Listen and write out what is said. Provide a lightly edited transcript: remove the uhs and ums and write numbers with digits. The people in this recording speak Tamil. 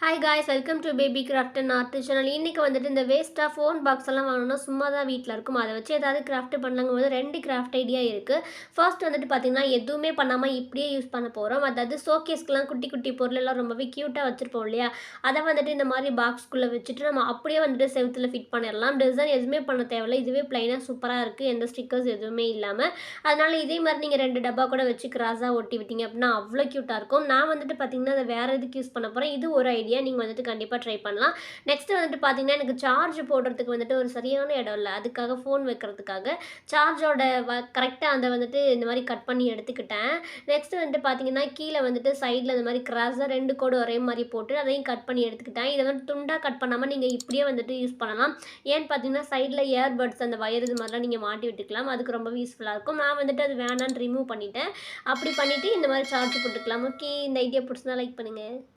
Hi guys, welcome to baby craft and art channel. இன்றைக்கி வந்துட்டு இந்த வேஸ்ட்டாக ஃபோன் பாக்ஸ் எல்லாம் வாங்கினா சும்மா தான் வீட்டில் இருக்கும். அதை வச்சு ஏதாவது கிராஃப்ட் பண்ணலாங்கும்போது 2 கிராஃப்ட் ஐடியா இருக்குது. ஃபர்ஸ்ட் வந்துட்டு பார்த்திங்கன்னா, எதுவுமே பண்ணாமல் இப்படியே யூஸ் பண்ண போகிறோம். அதாவது ஷோகேஸ்க்குலாம் குட்டி குட்டி பொருளெல்லாம் ரொம்பவே க்யூட்டாக வச்சுருப்போம் இல்லையா, அதை வந்துட்டு இந்த மாதிரி பாக்ஸ்குள்ளே வச்சுட்டு நம்ம அப்படியே வந்துட்டு செவுத்தில் ஃபிட் பண்ணிடலாம். டிசைன் எதுவுமே பண்ண தேவையில்லை. இதுவே ப்ளைனாக சூப்பராக இருக்குது, எந்த ஸ்டிக்கர்ஸ் எதுவுமே இல்லாமல். அதனால் இதே மாதிரி நீங்கள் 2 டப்பா கூட வச்சு கிராஸாக ஒட்டி விட்டீங்க அப்படின்னா அவ்வளோ க்யூட்டாக இருக்கும். நான் வந்துட்டு பார்த்திங்கன்னா அதை வேறு எதுக்கு யூஸ் பண்ண போகிறேன். இது ஒரு ஐடியா, நீங்கள் வந்துட்டு கண்டிப்பாக ட்ரை பண்ணலாம். நெக்ஸ்ட் வந்துட்டு பார்த்தீங்கன்னா, எனக்கு சார்ஜ் போடுறதுக்கு வந்துட்டு ஒரு சரியான இடம் இல்லை. அதுக்காக ஃபோன் வைக்கிறதுக்காக சார்ஜோட கரெக்டாக அந்த வந்துட்டு இந்த மாதிரி கட் பண்ணி எடுத்துக்கிட்டேன். நெக்ஸ்ட் வந்துட்டு பார்த்தீங்கன்னா, கீழே வந்துட்டு சைடில் இந்த மாதிரி கிராஸாக 2 கோடு ஒரே மாதிரி போட்டு அதையும் கட் பண்ணி எடுத்துக்கிட்டேன். இதை வந்து துண்டாக கட் பண்ணாமல் நீங்கள் இப்படியே வந்துட்டு யூஸ் பண்ணலாம். ஏன்னு பார்த்தீங்கன்னா, சைடில் இயர்பட்ஸ் அந்த வயர் இது மாதிரிலாம் நீங்கள் மாட்டி விட்டுக்கலாம். அதுக்கு ரொம்ப யூஸ்ஃபுல்லாக இருக்கும். நான் வந்துட்டு அது வேணான்னு ரிமூவ் பண்ணிட்டேன். அப்படி பண்ணிவிட்டு இந்த மாதிரி சார்ஜ் போட்டுக்கலாம். ஓகே, இந்த ஐடியா பிடிச்சிருந்தா லைக் பண்ணுங்கள்.